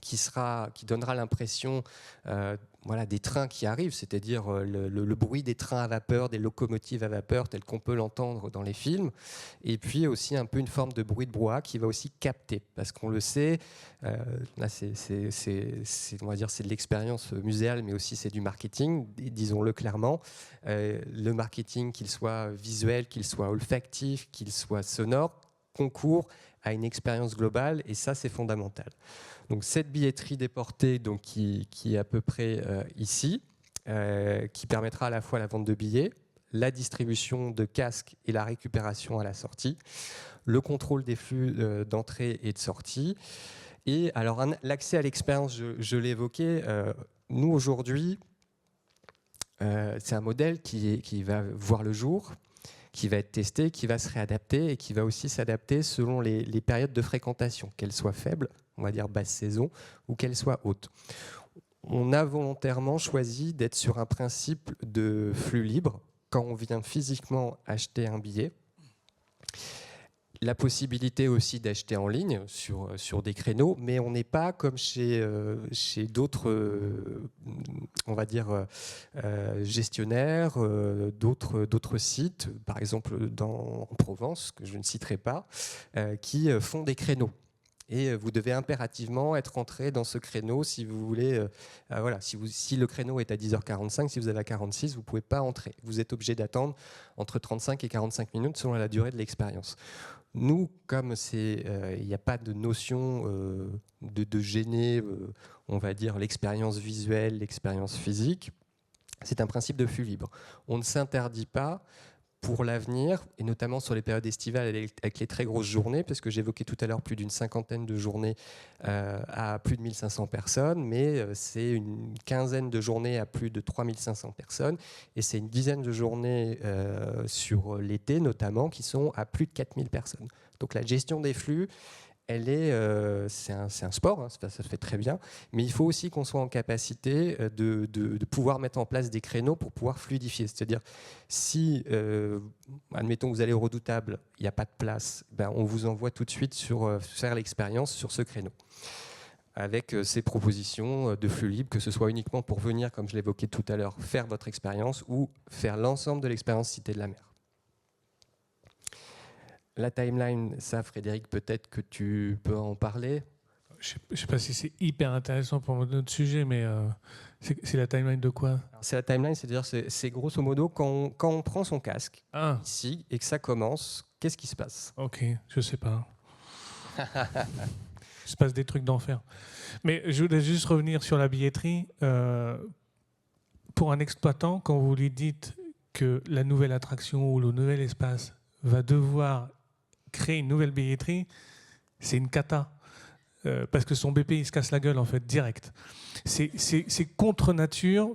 qui donnera l'impression des trains qui arrivent, c'est-à-dire le bruit des trains à vapeur, des locomotives à vapeur, tel qu'on peut l'entendre dans les films, et puis aussi un peu une forme de bruit de brouhaha qui va aussi capter, parce qu'on le sait, là on va dire c'est de l'expérience muséale, mais aussi c'est du marketing, disons-le clairement. Le marketing, qu'il soit visuel, qu'il soit olfactif, qu'il soit sonore, concourt à une expérience globale, et ça c'est fondamental. Donc cette billetterie déportée qui est à peu près ici, qui permettra à la fois la vente de billets, la distribution de casques et la récupération à la sortie, le contrôle des flux d'entrée et de sortie. Et alors l'accès à l'expérience, je l'évoquais, nous aujourd'hui, c'est un modèle qui va voir le jour, qui va être testé, qui va se réadapter et qui va aussi s'adapter selon les périodes de fréquentation, qu'elles soient faibles, on va dire basse saison, ou qu'elles soient hautes. On a volontairement choisi d'être sur un principe de flux libre quand on vient physiquement acheter un billet. La possibilité aussi d'acheter en ligne sur des créneaux, mais on n'est pas comme chez d'autres, on va dire, gestionnaires, d'autres sites, par exemple en Provence, que je ne citerai pas, qui font des créneaux. Et vous devez impérativement être entré dans ce créneau si vous voulez. Si le créneau est à 10h45, si vous avez à 46, vous ne pouvez pas entrer. Vous êtes obligé d'attendre entre 35 et 45 minutes selon la durée de l'expérience. Nous, comme il n'y a pas de notion de gêner, on va dire, l'expérience visuelle, l'expérience physique, c'est un principe de flux libre. On ne s'interdit pas pour l'avenir, et notamment sur les périodes estivales avec les très grosses journées, parce que j'évoquais tout à l'heure plus d'une cinquantaine de journées à plus de 1500 personnes, mais c'est une quinzaine de journées à plus de 3500 personnes, et c'est une dizaine de journées sur l'été notamment qui sont à plus de 4000 personnes. Donc la gestion des flux, c'est un sport, hein, ça se fait très bien, mais il faut aussi qu'on soit en capacité de pouvoir mettre en place des créneaux pour pouvoir fluidifier. C'est-à-dire, si, admettons, vous allez au Redoutable, il n'y a pas de place, on vous envoie tout de suite faire l'expérience sur ce créneau, avec ces propositions de flux libre, que ce soit uniquement pour venir, comme je l'évoquais tout à l'heure, faire votre expérience ou faire l'ensemble de l'expérience Cité de la Mer. La timeline, ça, Frédéric, peut-être que tu peux en parler. Je ne sais pas si c'est hyper intéressant pour notre sujet, mais c'est la timeline de quoi? C'est la timeline, c'est-à-dire c'est grosso modo quand on prend son casque ici et que ça commence, qu'est-ce qui se passe? Ok, je ne sais pas. Il se passe des trucs d'enfer. Mais je voulais juste revenir sur la billetterie. Pour un exploitant, quand vous lui dites que la nouvelle attraction ou le nouvel espace va devoir créer une nouvelle billetterie, c'est une cata. Parce que son BP, il se casse la gueule, en fait, direct. C'est contre nature,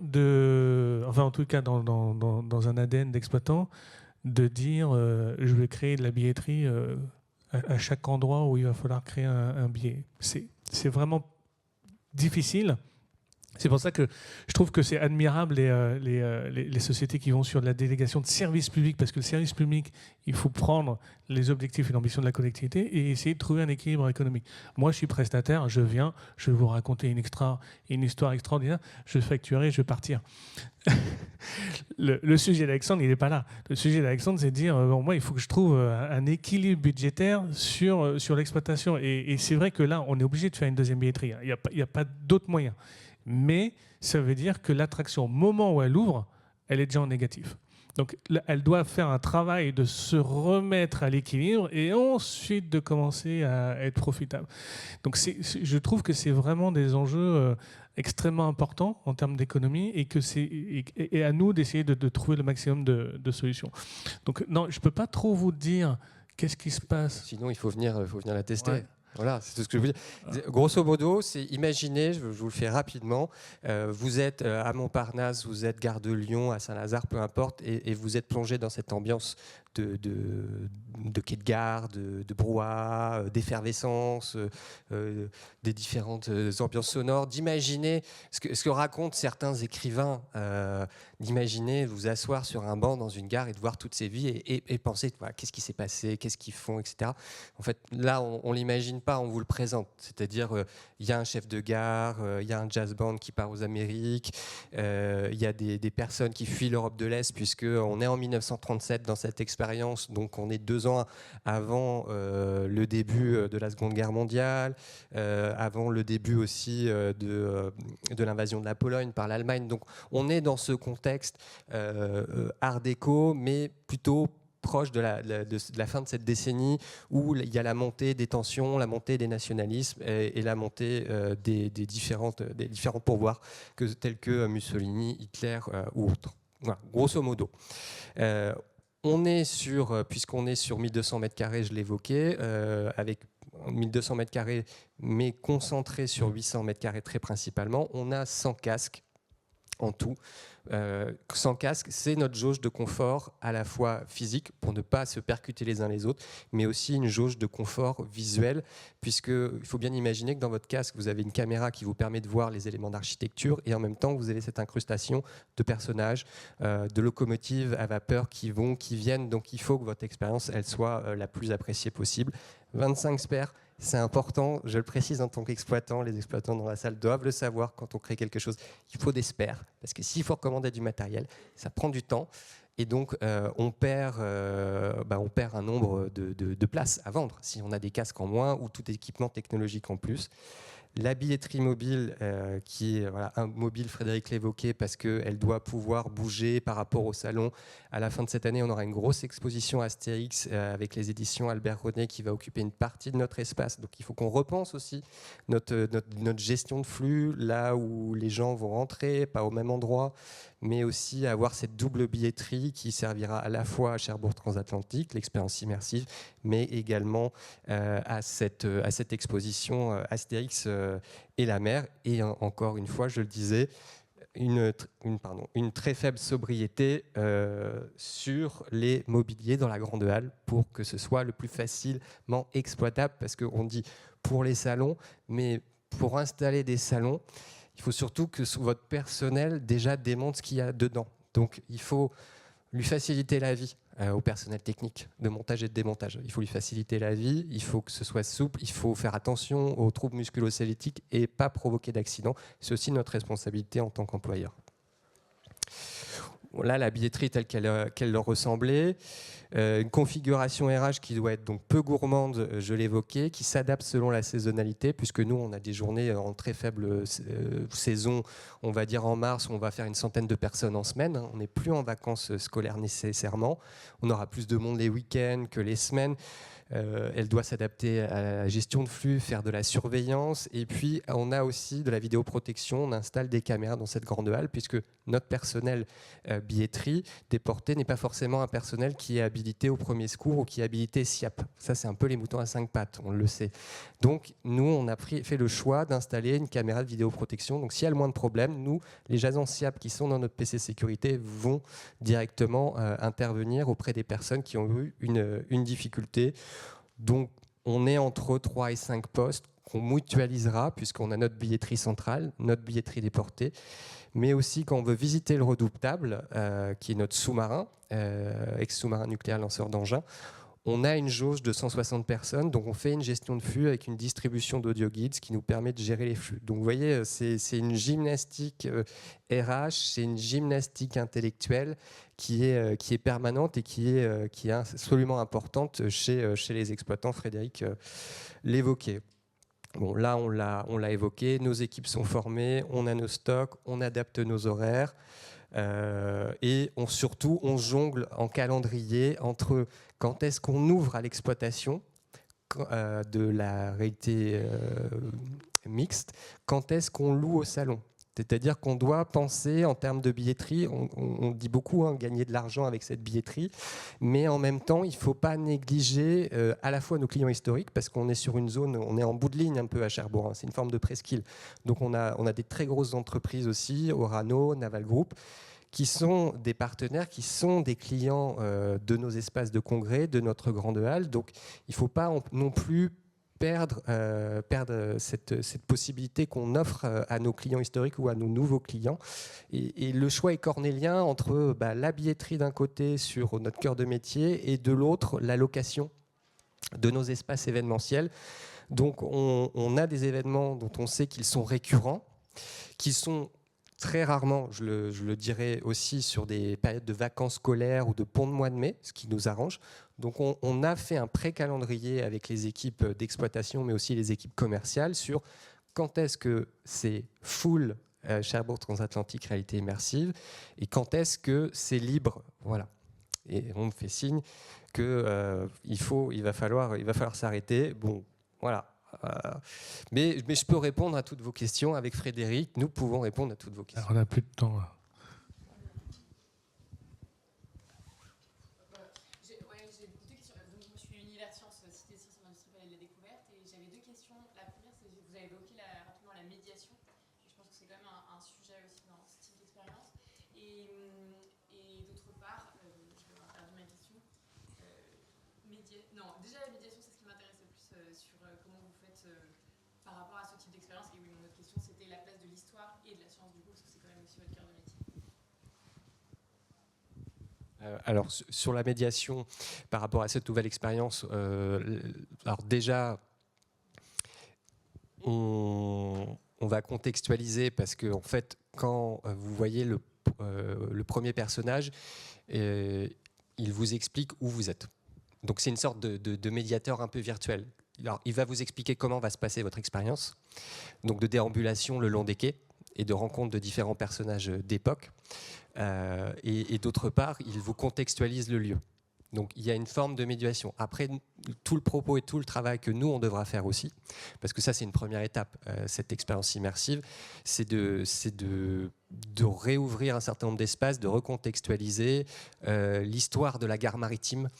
enfin, en tout cas, dans un ADN d'exploitant, de dire je vais créer de la billetterie à chaque endroit où il va falloir créer un billet. C'est vraiment difficile. C'est pour ça que je trouve que c'est admirable les sociétés qui vont sur de la délégation de service public, parce que le service public, il faut prendre les objectifs et l'ambition de la collectivité et essayer de trouver un équilibre économique. Moi, je suis prestataire, je viens, je vais vous raconter une histoire extraordinaire, je vais facturer, je vais partir. le sujet d'Alexandre, il n'est pas là. Le sujet d'Alexandre, c'est de dire, bon, moi, il faut que je trouve un équilibre budgétaire sur l'exploitation. Et c'est vrai que là, on est obligé de faire une deuxième billetterie. Il n'y a pas d'autre moyen. Mais ça veut dire que l'attraction, au moment où elle ouvre, elle est déjà en négatif. Donc, elle doit faire un travail de se remettre à l'équilibre et ensuite de commencer à être profitable. Donc, je trouve que c'est vraiment des enjeux extrêmement importants en termes d'économie et à nous d'essayer de trouver le maximum de solutions. Donc, non, je ne peux pas trop vous dire qu'est-ce qui se passe. Sinon, il faut venir la tester. Ouais. Voilà, c'est tout ce que je veux dire. Grosso modo, c'est imaginez, je vous le fais rapidement, vous êtes à Montparnasse, vous êtes gare de Lyon, à Saint-Lazare, peu importe, et vous êtes plongé dans cette ambiance de quai de gare, de brouhaha, d'effervescence, des différentes ambiances sonores, d'imaginer ce que racontent certains écrivains, d'imaginer vous asseoir sur un banc dans une gare et de voir toutes ces vies et penser voilà, qu'est-ce qui s'est passé, qu'est-ce qu'ils font, etc. En fait, là, on ne l'imagine pas, on vous le présente. C'est-à-dire, il y a un chef de gare, il y a un jazz band qui part aux Amériques, il y a des personnes qui fuient l'Europe de l'Est, puisqu'on est en 1937 dans cette expérience, donc on est 2 ans avant le début de la Seconde Guerre mondiale, avant le début aussi de l'invasion de la Pologne par l'Allemagne. Donc on est dans ce contexte art déco, mais plutôt proche de la fin de cette décennie où il y a la montée des tensions, la montée des nationalismes et la montée des différents pourvoirs tels que Mussolini, Hitler ou autres. Voilà, grosso modo. On est puisqu'on est sur 1200 mètres carrés, je l'évoquais, avec 1200 mètres carrés, mais concentré sur 800 mètres carrés très principalement, on a 100 casques en tout. 100 casques, c'est notre jauge de confort à la fois physique pour ne pas se percuter les uns les autres, mais aussi une jauge de confort visuel, puisqu'il faut bien imaginer que dans votre casque, vous avez une caméra qui vous permet de voir les éléments d'architecture et en même temps, vous avez cette incrustation de personnages, de locomotives à vapeur qui viennent. Donc, il faut que votre expérience, elle soit la plus appréciée possible. 25 spares. C'est important, je le précise en tant qu'exploitant, les exploitants dans la salle doivent le savoir quand on crée quelque chose. Il faut des spares, parce que s'il faut recommander du matériel, ça prend du temps. Et donc, on perd un nombre de places à vendre si on a des casques en moins ou tout équipement technologique en plus. La billetterie mobile, qui est un mobile, Frédéric l'évoquait, parce qu'elle doit pouvoir bouger par rapport au salon. À la fin de cette année, on aura une grosse exposition Astérix avec les éditions Albert René qui va occuper une partie de notre espace. Donc il faut qu'on repense aussi notre gestion de flux, là où les gens vont rentrer, pas au même endroit, mais aussi avoir cette double billetterie qui servira à la fois à Cherbourg Transatlantique, l'expérience immersive, mais également à cette exposition Astérix et la mer. Et encore une fois, je le disais, une très faible sobriété sur les mobiliers dans la grande halle pour que ce soit le plus facilement exploitable, parce qu'on dit pour les salons, mais pour installer des salons, il faut surtout que votre personnel déjà démontre ce qu'il y a dedans. Donc il faut lui faciliter la vie au personnel technique de montage et de démontage. Il faut lui faciliter la vie, il faut que ce soit souple, il faut faire attention aux troubles musculo-squelettiques et pas provoquer d'accidents. C'est aussi notre responsabilité en tant qu'employeur. Là, la billetterie telle qu'elle leur ressemblait. Une configuration RH qui doit être donc peu gourmande, je l'évoquais, qui s'adapte selon la saisonnalité, puisque nous, on a des journées en très faible saison. On va dire en mars, on va faire une centaine de personnes en semaine. On n'est plus en vacances scolaires nécessairement. On aura plus de monde les week-ends que les semaines. Elle doit s'adapter à la gestion de flux, faire de la surveillance. Et puis, on a aussi de la vidéoprotection. On installe des caméras dans cette grande halle, puisque notre personnel billetterie déporté n'est pas forcément un personnel qui est habilité au premier secours ou qui est habilité SIAP. Ça, c'est un peu les moutons à 5 pattes, on le sait. Donc, nous, on a fait le choix d'installer une caméra de vidéoprotection. Donc, s'il y a le moins de problèmes, nous, les agents SIAP qui sont dans notre PC sécurité vont directement intervenir auprès des personnes qui ont eu une difficulté. Donc, on est entre 3 et 5 postes qu'on mutualisera, puisqu'on a notre billetterie centrale, notre billetterie déportée, mais aussi quand on veut visiter le Redoutable, qui est notre sous-marin, ex-sous-marin nucléaire lanceur d'engins, On a une jauge de 160 personnes, donc on fait une gestion de flux avec une distribution d'audio guides, ce qui nous permet de gérer les flux. Donc vous voyez, c'est une gymnastique RH, c'est une gymnastique intellectuelle qui est permanente et qui est absolument importante chez les exploitants. Frédéric l'évoquait. Bon, là, on l'a évoqué, nos équipes sont formées, on a nos stocks, on adapte nos horaires. Et surtout, on jongle en calendrier entre quand est-ce qu'on ouvre à l'exploitation de la réalité mixte, quand est-ce qu'on loue au salon. C'est-à-dire qu'on doit penser en termes de billetterie, on dit beaucoup gagner de l'argent avec cette billetterie, mais en même temps, il ne faut pas négliger à la fois nos clients historiques, parce qu'on est sur une zone, on est en bout de ligne un peu à Cherbourg, c'est une forme de presqu'île. Donc on a des très grosses entreprises aussi, Orano, Naval Group, qui sont des partenaires, qui sont des clients de nos espaces de congrès, de notre grande halle. Donc il ne faut pas non plus perdre cette possibilité qu'on offre à nos clients historiques ou à nos nouveaux clients. Et le choix est cornélien entre la billetterie d'un côté sur notre cœur de métier et de l'autre la location de nos espaces événementiels. Donc on a des événements dont on sait qu'ils sont récurrents, qui sont très rarement, je le dirais aussi, sur des périodes de vacances scolaires ou de pont de mois de mai, ce qui nous arrange. Donc on a fait un pré-calendrier avec les équipes d'exploitation, mais aussi les équipes commerciales, sur quand est-ce que c'est full Cherbourg Transatlantique réalité immersive et quand est-ce que c'est libre. Voilà. Et on me fait signe qu'il va falloir s'arrêter. Bon, voilà. Mais je peux répondre à toutes vos questions avec Frédéric. Nous pouvons répondre à toutes vos questions. Alors, on n'a plus de temps là. J'ai deux questions. Donc, je suis Univers Sciences, Cité de Sciences Industrielles et de la Découverte. Et j'avais deux questions. La première, c'est que vous avez évoqué rapidement la médiation. Et je pense que c'est quand même un sujet aussi dans ce type d'expérience. Et d'autre part, je vais faire ma question. Non, déjà la médiation, c'est ce qui m'intéresse le plus sur comment vous faites par rapport à ce type d'expérience. Et oui, mon autre question, c'était la place de l'histoire et de la science du coup, parce que c'est quand même aussi votre cœur de métier. Alors, sur la médiation, par rapport à cette nouvelle expérience, alors déjà, on va contextualiser parce que, en fait, quand vous voyez le premier personnage, il vous explique où vous êtes. Donc c'est une sorte de médiateur un peu virtuel. Alors, il va vous expliquer comment va se passer votre expérience, donc de déambulation le long des quais et de rencontre de différents personnages d'époque. Et d'autre part, il vous contextualise le lieu. Donc il y a une forme de médiation. Après, tout le propos et tout le travail que nous, on devra faire aussi, parce que ça, c'est une première étape, cette expérience immersive, c'est de réouvrir un certain nombre d'espaces, de recontextualiser l'histoire de la gare maritime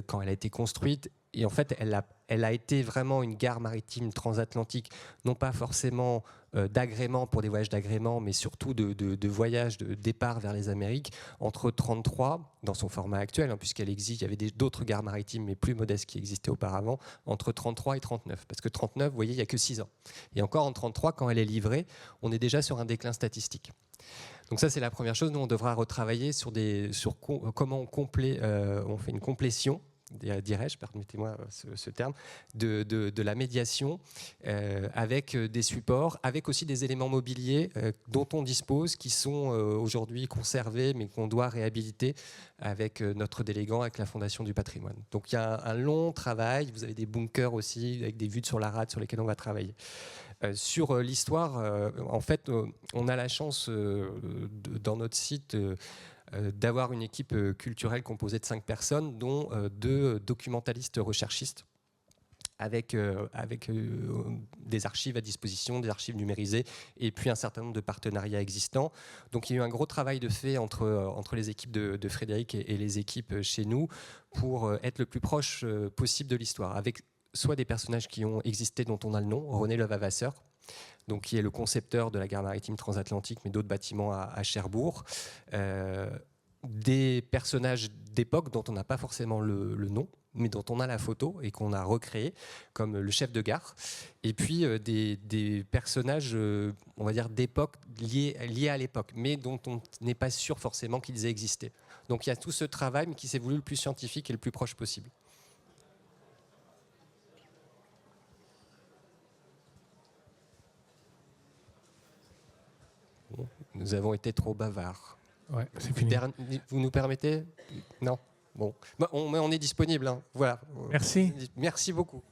quand elle a été construite. Et en fait, elle a été vraiment une gare maritime transatlantique, non pas forcément d'agrément pour des voyages d'agrément, mais surtout de voyages de départ vers les Amériques, entre 1933, dans son format actuel, puisqu'elle existe, il y avait d'autres gares maritimes, mais plus modestes qui existaient auparavant, entre 1933 et 1939. Parce que 1939, vous voyez, il n'y a que 6 ans. Et encore en 1933, quand elle est livrée, on est déjà sur un déclin statistique. Donc ça, c'est la première chose. Nous, on devra retravailler sur comment on fait une complétion, dirais-je, permettez-moi ce terme, de la médiation avec des supports, avec aussi des éléments mobiliers dont on dispose, qui sont aujourd'hui conservés, mais qu'on doit réhabiliter avec notre délégant, avec la Fondation du patrimoine. Donc il y a un long travail. Vous avez des bunkers aussi, avec des vues sur la rade sur lesquelles on va travailler. Sur l'histoire, en fait, on a la chance dans notre site d'avoir une équipe culturelle composée de 5 personnes, dont 2 documentalistes recherchistes, avec des archives à disposition, des archives numérisées, et puis un certain nombre de partenariats existants. Donc il y a eu un gros travail de fait entre les équipes de Frédéric et les équipes chez nous pour être le plus proche possible de l'histoire, avec soit des personnages qui ont existé dont on a le nom, René Levavasseur, donc qui est le concepteur de la gare maritime transatlantique, mais d'autres bâtiments à Cherbourg, des personnages d'époque dont on n'a pas forcément le nom, mais dont on a la photo et qu'on a recréé, comme le chef de gare, et puis des personnages, on va dire, d'époque liés à l'époque, mais dont on n'est pas sûr forcément qu'ils aient existé. Donc il y a tout ce travail, mais qui s'est voulu le plus scientifique et le plus proche possible. nous avons été trop bavards. Ouais, c'est fini. Vous nous permettez? Non. Bon, mais on est disponible. Hein. Voilà. Merci. Merci beaucoup.